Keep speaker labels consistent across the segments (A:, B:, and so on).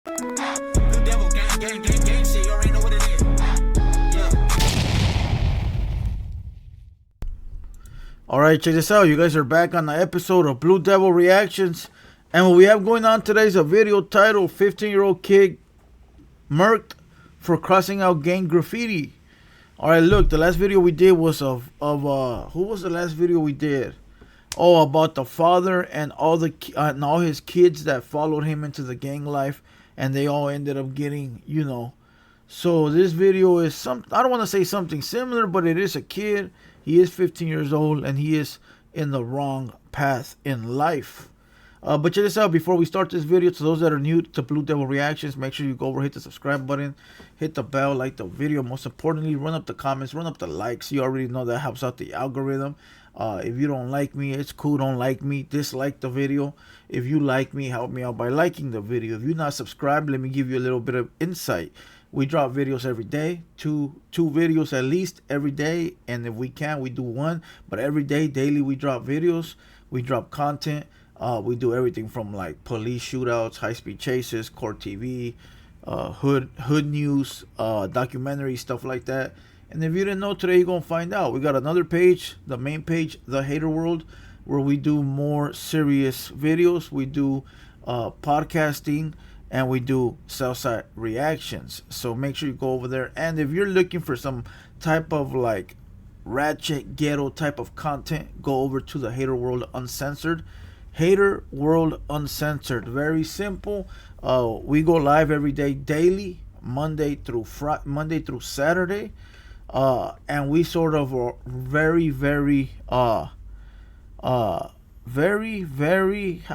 A: Blue Devil gang shit, you already know what it is.
B: Alright, check this out. You guys are back on the episode of Blue Devil Reactions. And what we have going on today is a video titled 15-year-old kid murked for crossing out gang graffiti. Alright, look, the last video we did was of who was the last video we did? Oh, about the father and all his kids that followed him into the gang life, and they all ended up getting, So this video is I don't want to say something similar, but it is a kid. He is 15 years old, and he is in the wrong path in life. But check this out. Before we start this video, to those that are new to Blue Devil Reactions, make sure you go over, hit the subscribe button, hit the bell, like the video. Most importantly, run up the comments, run up the likes. You already know that helps out the algorithm. If you don't like me, it's cool. Don't like me, dislike the video. If you like me, help me out by liking the video. If you're not subscribed, let me give you a little bit of insight. We drop videos every day, two videos at least every day, and if we can, we do one. But every day, daily, we drop videos, we drop content. We do everything from like police shootouts, high-speed chases, court TV, hood news, documentary, stuff like that. And if you didn't know, today you're gonna find out. We got another page, the main page, The Hater World, where we do more serious videos. We do podcasting, and we do Southside reactions. So make sure you go over there. And if you're looking for some type of like ratchet ghetto type of content, go over to The Hater World Uncensored. Hater World Uncensored. Very simple. We go live every day, daily, Monday through Saturday. And we sort of are very, how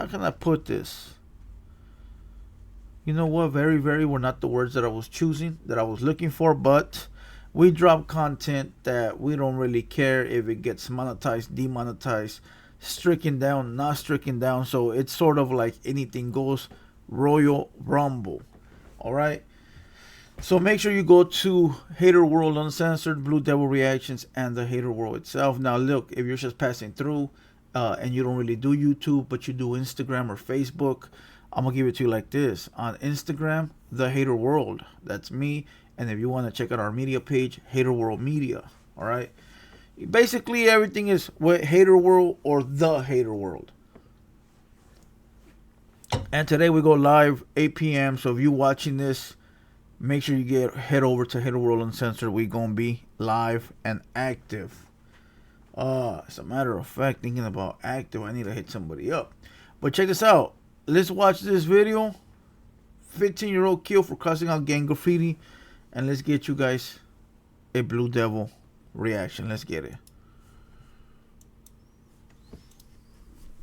B: can I put this? You know what? Very were not the words that I was looking for, but we drop content that we don't really care if it gets monetized, demonetized, stricken down, not stricken down. So it's sort of like anything goes, Royal Rumble. All right. So make sure you go to Hater World Uncensored, Blue Devil Reactions, and the Hater World itself. Now look, if you're just passing through and you don't really do YouTube, but you do Instagram or Facebook, I'm gonna give it to you like this. On Instagram, The Hater World, that's me. And if you want to check out our media page, Hater World Media. All right. Basically, everything is with Hater World or The Hater World. And today we go live 8 p.m. So if you're watching this, make sure you head over to Hater World Uncensored. We're gonna be live and active. As a matter of fact, thinking about active, I need to hit somebody up. But check this out. Let's watch this video. 15-year-old killed for crossing out gang graffiti. And let's get you guys a Blue Devil reaction. Let's get it.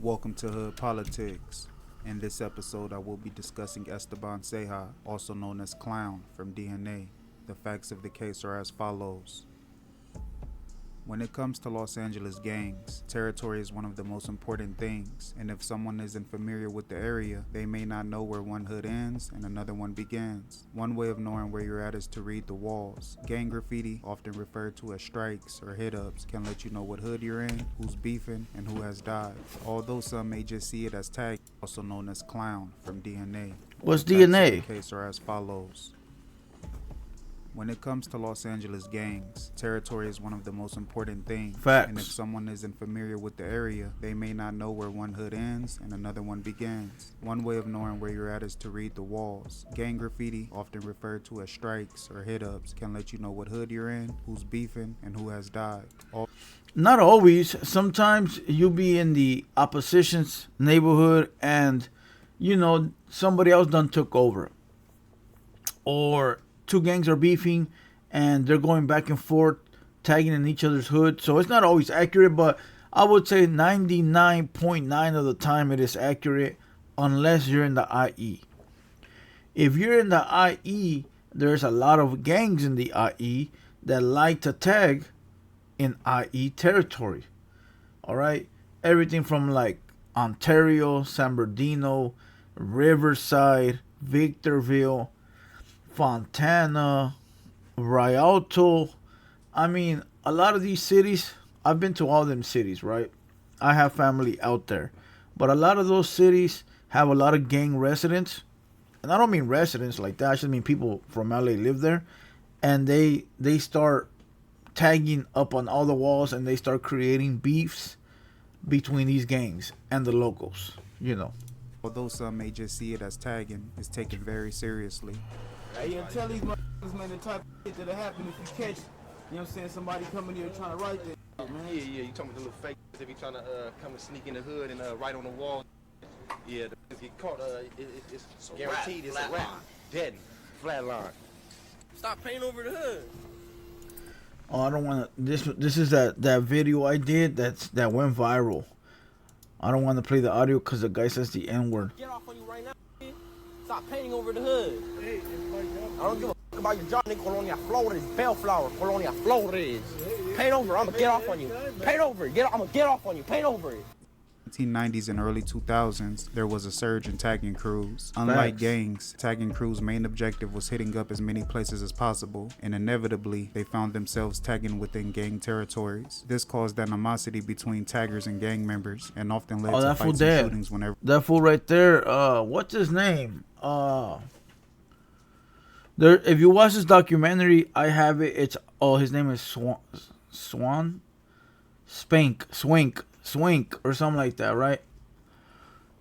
C: Welcome to Hood Politics. In this episode, I will be discussing Esteban Ceja, also known as Clown, from DNA. The facts of the case are as follows. When it comes to Los Angeles gangs, territory is one of the most important things, and if someone isn't familiar with the area, they may not know where one hood ends and another one begins. One way of knowing where you're at is to read the walls. Gang graffiti, often referred to as strikes or hit-ups, can let you know what hood you're in, who's beefing, and who has died. Although some may just see it as tag, also known as Clown, from DNA.
B: What's
C: The facts
B: DNA?
C: of the case are as follows. When it comes to Los Angeles gangs, territory is one of the most important things.
B: Facts.
C: And if someone isn't familiar with the area, they may not know where one hood ends and another one begins. One way of knowing where you're at is to read the walls. Gang graffiti, often referred to as strikes or hit-ups, can let you know what hood you're in, who's beefing, and who has died.
B: Not always. Sometimes you be in the opposition's neighborhood and, somebody else done took over. Or two gangs are beefing and they're going back and forth, tagging in each other's hood. So it's not always accurate, but I would say 99.9 of the time it is accurate unless you're in the IE. If you're in the IE, there's a lot of gangs in the IE that like to tag in IE territory. All right. Everything from like Ontario, San Bernardino, Riverside, Victorville, Fontana, Rialto. I mean, a lot of these cities, I've been to all them cities, right? I have family out there. But a lot of those cities have a lot of gang residents. and I don't mean residents like that. I just mean people from LA live there, and they start tagging up on all the walls, and they start creating beefs between these gangs and the locals. You know.
C: Although some may just see it as tagging, it's taken very seriously.
D: Hey, you tell these motherfuckers, man, the type of shit that'll happen if you catch, you know what I'm saying, somebody coming here trying to write that, man.
E: Yeah, you talking about the little fake if he trying to come and sneak in the hood and write on the wall. Yeah, if get caught, it's guaranteed it's a rap. Dead, flatline.
F: Stop painting over the hood.
B: Oh, I don't want to. This is that video I did that went viral. I don't want to play the audio because the guy says the N-word.
F: Get off on you right now, man. Stop painting over the hood. I don't give a fuck about your job, nigga. Colonia Flores, Bellflower, Colonia Flores. Paint over, I'ma get off on you. Paint over, I'ma get off on you. Paint over it.
C: 1990s and early 2000s, there was a surge in tagging crews. Unlike gangs, tagging crews' main objective was hitting up as many places as possible, and inevitably, they found themselves tagging within gang territories. This caused animosity between taggers and gang members, and often led to fights and shootings whenever.
B: That fool right there, what's his name? There. If you watch this documentary, I have it. It's his name is Swink or something like that, right?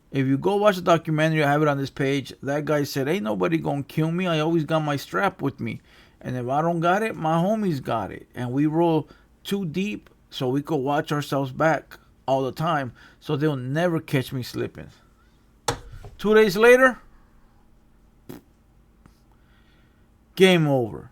B: If you go watch the documentary, I have it on this page. That guy said, ain't nobody gonna kill me. I always got my strap with me. And if I don't got it, my homies got it. And we roll too deep so we could watch ourselves back all the time. So they'll never catch me slipping. 2 days later, game over.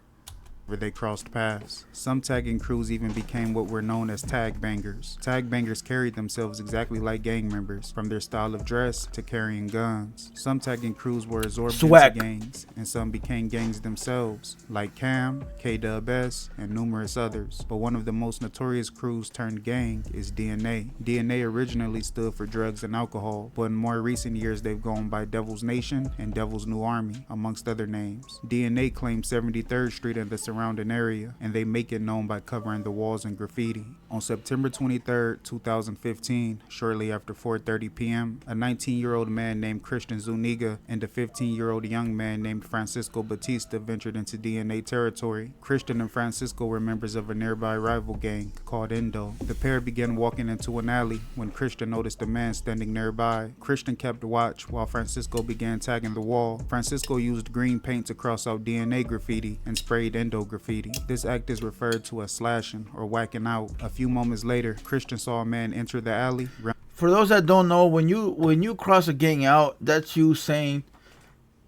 C: They crossed paths. Some tagging crews even became what were known as tag bangers. Tag bangers carried themselves exactly like gang members, from their style of dress to carrying guns. Some tagging crews were absorbed into gangs, and some became gangs themselves, like Cam, KWS, and numerous others. But one of the most notorious crews turned gang is DNA. DNA originally stood for drugs and alcohol, but in more recent years they've gone by Devil's Nation and Devil's New Army, amongst other names. DNA claims 73rd Street and the surrounding area, and they make it known by covering the walls in graffiti. On September 23rd, 2015, shortly after 4:30 p.m., a 19-year-old man named Christian Zuniga and a 15-year-old young man named Francisco Batista ventured into DNA territory. Christian and Francisco were members of a nearby rival gang called Indo. The pair began walking into an alley when Christian noticed a man standing nearby. Christian kept watch while Francisco began tagging the wall. Francisco used green paint to cross out DNA graffiti and sprayed Indo graffiti. This act is referred to as slashing or whacking out. A few moments later, Christian saw a man enter the alley.
B: For those that don't know, when you cross a gang out, that's you saying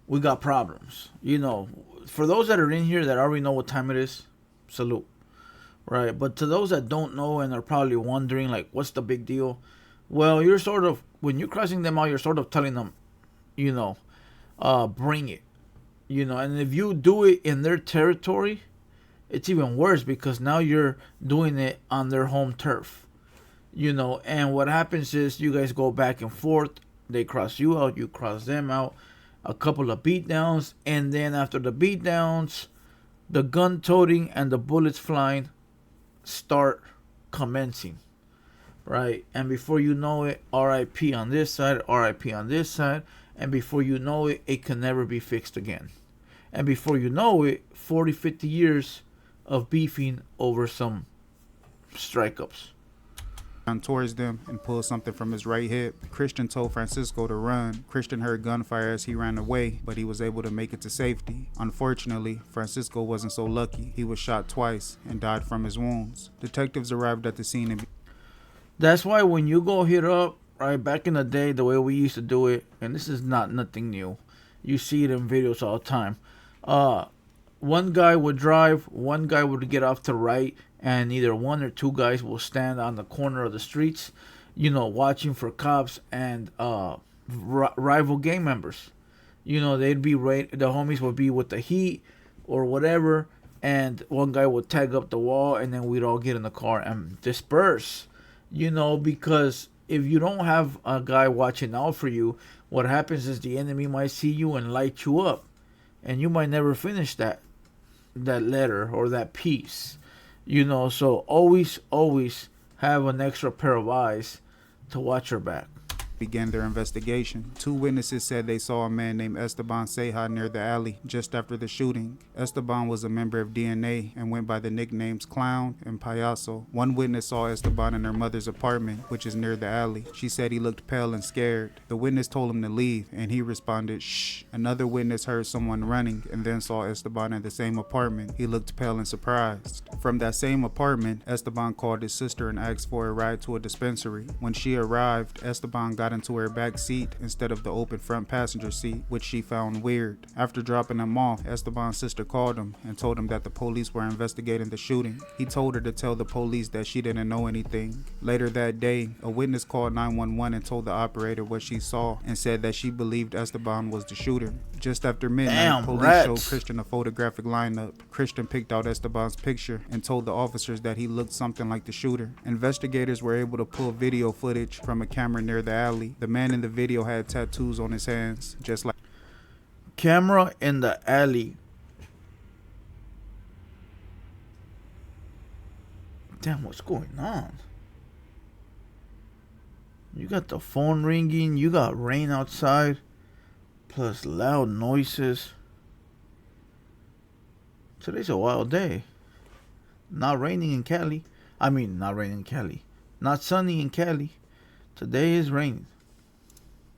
B: we got problems. You know, for those that are in here that already know what time it is, salute. Right? But to those that don't know and are probably wondering, like, what's the big deal? Well, you're sort of, when you're crossing them out, you're sort of telling them, you know, bring it. You know, and if you do it in their territory, it's even worse because now you're doing it on their home turf. You know, and what happens is you guys go back and forth. They cross you out, you cross them out. A couple of beatdowns, and then after the beatdowns, the gun toting and the bullets flying start commencing. Right? And before you know it, RIP on this side, RIP on this side. And before you know it, it can never be fixed again. And before you know it, 40, 50 years of beefing over some strike-ups.
C: Towards them and pulled something from his right hip. Christian told Francisco to run. Christian heard gunfire as he ran away, but he was able to make it to safety. Unfortunately, Francisco wasn't so lucky. He was shot twice and died from his wounds. Detectives arrived at the scene and
B: that's why when you go hit up, right, back in the day, the way we used to do it, and this is nothing new. You see it in videos all the time. One guy would drive, one guy would get off to right, and either one or two guys will stand on the corner of the streets, you know, watching for cops and rival gang members. You know, they'd be the homies would be with the heat or whatever, and one guy would tag up the wall, and then we'd all get in the car and disperse. You know, because if you don't have a guy watching out for you, what happens is the enemy might see you and light you up, and you might never finish that letter or that piece. You know, so always have an extra pair of eyes to watch your back.
C: began their investigation. 2 witnesses said they saw a man named Esteban Ceja near the alley just after the shooting. Esteban was a member of DNA and went by the nicknames Clown and Payaso. 1 witness saw Esteban in her mother's apartment, which is near the alley. She said he looked pale and scared. The witness told him to leave, and he responded, "Shh." Another witness heard someone running and then saw Esteban in the same apartment. He looked pale and surprised. From that same apartment, Esteban called his sister and asked for a ride to a dispensary. When she arrived, Esteban got into her back seat instead of the open front passenger seat, which she found weird. After dropping him off, Esteban's sister called him and told him that the police were investigating the shooting. He told her to tell the police that she didn't know anything. Later that day, a witness called 911 and told the operator what she saw and said that she believed Esteban was the shooter. Just after midnight, police showed Christian a photographic lineup. Christian picked out Esteban's picture and told the officers that he looked something like the shooter. Investigators were able to pull video footage from a camera near the alley. The man in the video had tattoos on his hands, just like
B: Camera in the alley. Damn, what's going on? You got the phone ringing, you got rain outside, plus loud noises. Today's a wild day. Not raining in Cali. Not raining in Cali. Not sunny in Cali. Today is raining.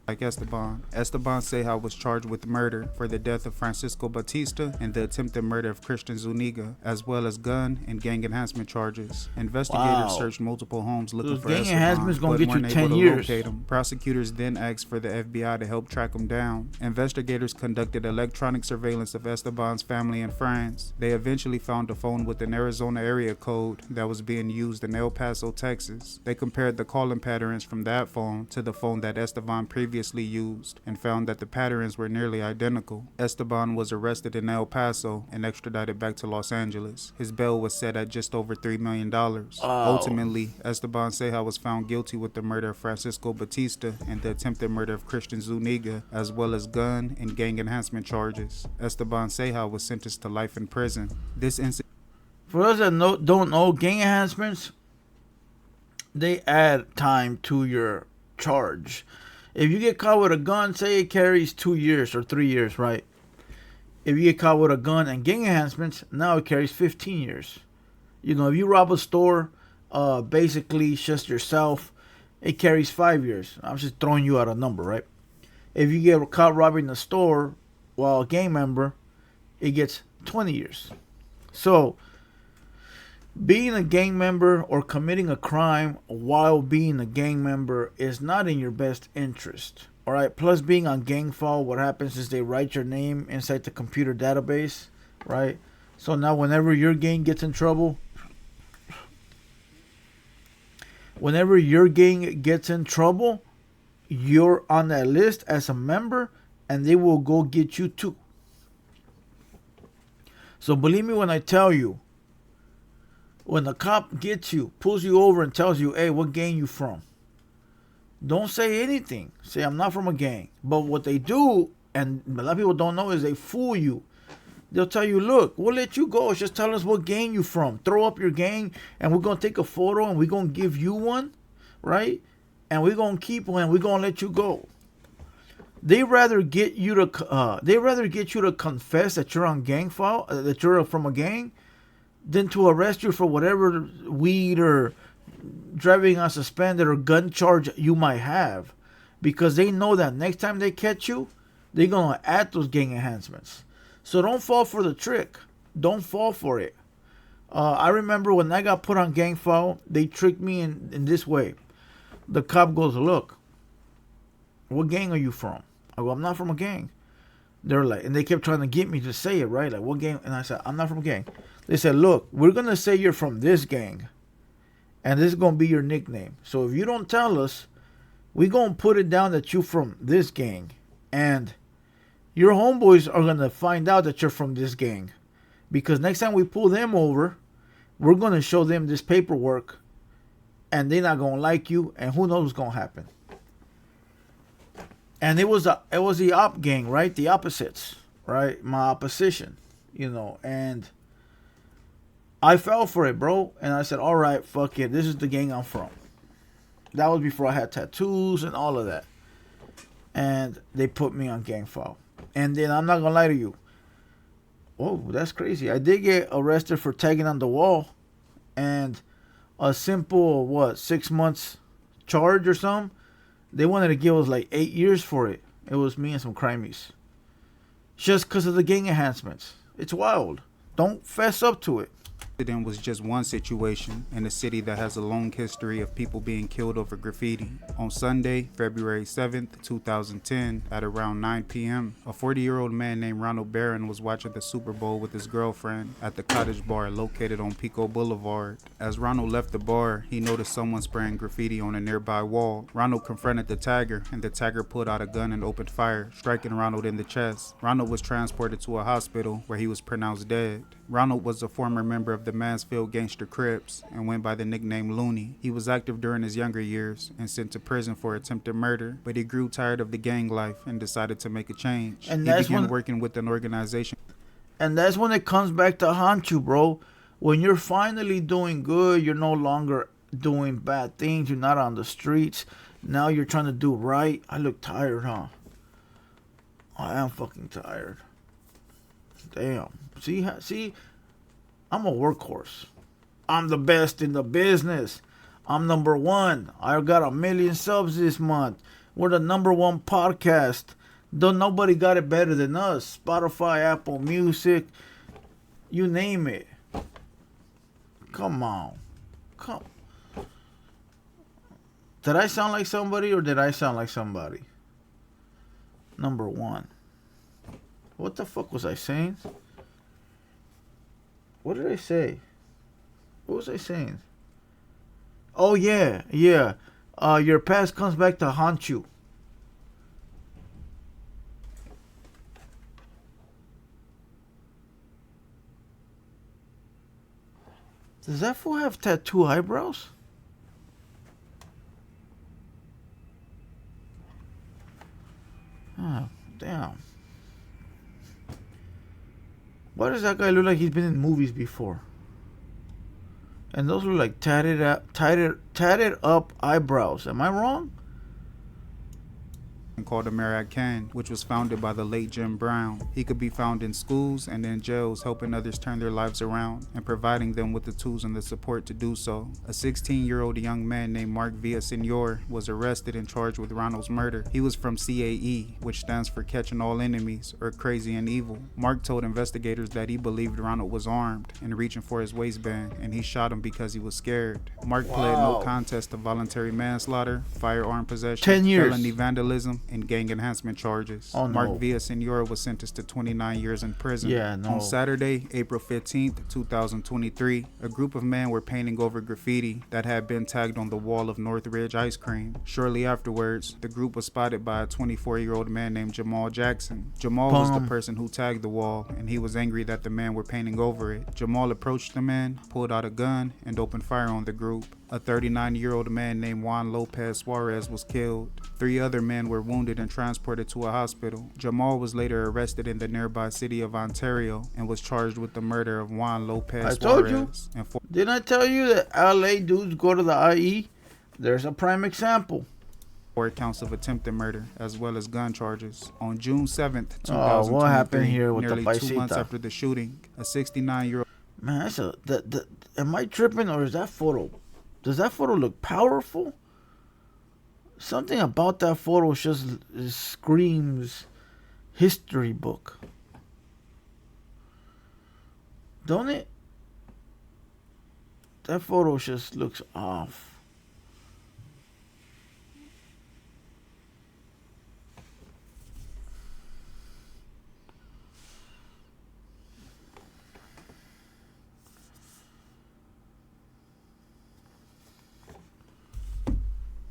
C: Esteban. Esteban Ceja was charged with murder for the death of Francisco Batista and the attempted murder of Christian Zuniga, as well as gun and gang enhancement charges. Investigators searched multiple homes looking for
B: gang
C: Esteban,
B: enhancement's gonna
C: but
B: get you
C: weren't
B: 10
C: able to
B: years.
C: locate him. Prosecutors then asked for the FBI to help track him down. Investigators conducted electronic surveillance of Esteban's family and friends. They eventually found a phone with an Arizona area code that was being used in El Paso, Texas. They compared the calling patterns from that phone to the phone that Esteban previously used and found that the patterns were nearly identical. Esteban was arrested in El Paso and extradited back to Los Angeles. His bail was set at just over $3 million. Ultimately, Esteban Ceja was found guilty with the murder of Francisco Batista and the attempted murder of Christian Zuniga, as well as gun and gang enhancement charges. Esteban Ceja was sentenced to life in prison. This incident.
B: For those that don't know, gang enhancements, they add time to your charge. If you get caught with a gun, say it carries 2 years or 3 years, right? If you get caught with a gun and gang enhancements, now it carries 15 years. You know, if you rob a store, basically just yourself, it carries 5 years. I'm just throwing you out a number, right? If you get caught robbing the store while a gang member, it gets 20 years. So, being a gang member or committing a crime while being a gang member is not in your best interest. All right. Plus, being on gang file, what happens is they write your name inside the computer database, right? So now, whenever your gang gets in trouble, you're on that list as a member, and they will go get you too. So believe me when I tell you, when the cop gets you, pulls you over and tells you, hey, what gang you from? Don't say anything. Say, I'm not from a gang. But what they do, and a lot of people don't know, is they fool you. They'll tell you, look, we'll let you go. Just tell us what gang you from. Throw up your gang, and we're going to take a photo, and we're going to give you one, right? And we're going to keep one, and we're going to let you go. They rather get you to confess that you're on gang file, that you're from a gang, than to arrest you for whatever weed or driving on suspended or gun charge you might have, because they know that next time they catch you, they're gonna add those gang enhancements. So don't fall for the trick. Don't fall for it. I remember when I got put on gang file, they tricked me in this way. The cop goes, look, what gang are you from? I go, I'm not from a gang. They're like, and they kept trying to get me to say it, right? Like, what gang? And I said, I'm not from a gang. They said, look, we're going to say you're from this gang, and this is going to be your nickname. So if you don't tell us, we're going to put it down that you're from this gang, and your homeboys are going to find out that you're from this gang, because next time we pull them over, we're going to show them this paperwork, and they're not going to like you, and who knows what's going to happen. And it was the op gang, right? The opposites, right? My opposition, you know, and I fell for it, bro. And I said, all right, fuck it. This is the gang I'm from. That was before I had tattoos and all of that. and they put me on gang file. And then I'm not gonna lie to you. Oh, that's crazy. I did get arrested for tagging on the wall, and a simple 6 months charge or something. They wanted to give us like 8 years for it. It was me and some crimies. Just because of the gang enhancements. It's wild. Don't fess up to it.
C: Incident was just one situation in a city that has a long history of people being killed over graffiti. On Sunday, February 7th, 2010, at around 9 p.m., a 40-year-old man named Ronald Baron was watching the Super Bowl with his girlfriend at the Cottage Bar located on Pico Boulevard. As Ronald left the bar, he noticed someone spraying graffiti on a nearby wall. Ronald confronted the tagger, and the tagger pulled out a gun and opened fire, striking Ronald in the chest. Ronald was transported to a hospital where he was pronounced dead. Ronald was a former member of the Mansfield Gangster Crips and went by the nickname Looney. He was active during his younger years and sent to prison for attempted murder, but he grew tired of the gang life and decided to make a change.
B: And
C: he began working with an organization.
B: And that's when it comes back to haunt you, bro. When you're finally doing good, you're no longer doing bad things. You're not on the streets. Now you're trying to do right. I look tired, huh? I am fucking tired. Damn. See, I'm a workhorse. I'm the best in the business. I'm number one. I got 1 million subs this month. We're the #1 podcast. Nobody got it better than us. Spotify, Apple Music, you name it. Come on. Did I sound like somebody or did I sound like somebody? #1. What the fuck was I saying? What did I say? What was I saying? Oh, yeah. Your past comes back to haunt you. Does that fool have tattoo eyebrows? Oh, damn. Why does that guy look like he's been in movies before? And those look like tatted up eyebrows. Am I wrong?
C: Called American, which was founded by the late Jim Brown. He could be found in schools and in jails, helping others turn their lives around and providing them with the tools and the support to do so. A 16-year-old young man named Mark Villasenor was arrested and charged with Ronald's murder. He was from CAE, which stands for Catching All Enemies, or Crazy and Evil. Mark told investigators that he believed Ronald was armed and reaching for his waistband, and he shot him because he was scared. Mark pled no contest to voluntary manslaughter, firearm possession,
B: 10 years.
C: felony vandalism, and gang enhancement charges.
B: Oh, no.
C: Mark Villasenor was sentenced to 29 years in prison.
B: Yeah, no.
C: On Saturday, April 15th, 2023, a group of men were painting over graffiti that had been tagged on the wall of Northridge Ice Cream. Shortly afterwards, the group was spotted by a 24-year-old man named Jamal Jackson. Jamal was the person who tagged the wall, and he was angry that the men were painting over it. Jamal approached the men, pulled out a gun, and opened fire on the group. A 39-year-old man named Juan Lopez Suarez was killed. 3 other men were wounded and transported to a hospital. Jamal was later arrested in the nearby city of Ontario and was charged with the murder of Juan Lopez Suarez.
B: I told you. Didn't I tell you that LA dudes go to the IE? There's a prime example.
C: 4 counts of attempted murder, as well as gun charges. On June 7th, 2023,
B: what happened here with
C: nearly
B: the
C: 2 months
B: paisita?
C: after the shooting, a 69-year-old
B: Man, that's am I tripping or is that photo? Does that photo look powerful? Something about that photo just screams history book. Don't it? That photo just looks off.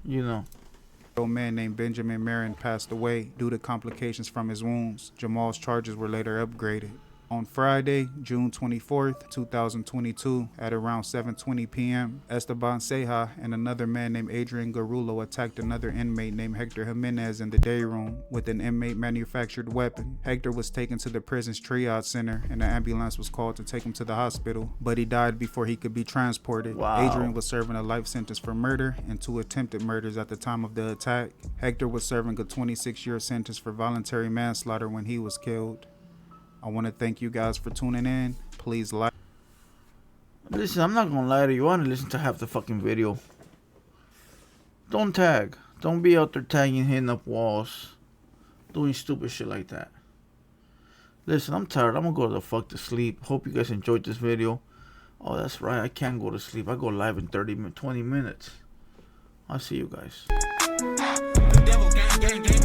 B: You know.
C: A man named Benjamin Marin passed away due to complications from his wounds. Jamal's charges were later upgraded. On Friday, June 24th, 2022, at around 7:20 p.m., Esteban Ceja and another man named Adrian Garullo attacked another inmate named Hector Jimenez in the day room with an inmate-manufactured weapon. Hector was taken to the prison's triage center, and an ambulance was called to take him to the hospital, but he died before he could be transported.
B: Wow.
C: Adrian was serving a life sentence for murder and 2 attempted murders at the time of the attack. Hector was serving a 26-year sentence for voluntary manslaughter when he was killed. I want to thank you guys for tuning in. Please like.
B: Listen, I'm not gonna lie to you. I want to listen to half the fucking video. Don't tag. Don't be out there tagging, hitting up walls, doing stupid shit like that. Listen, I'm tired. I'm gonna go the fuck to sleep. Hope you guys enjoyed this video. Oh, that's right. I can't go to sleep. I go live in 20 minutes. I'll see you guys.
A: Blue Devil gang, gang, gang.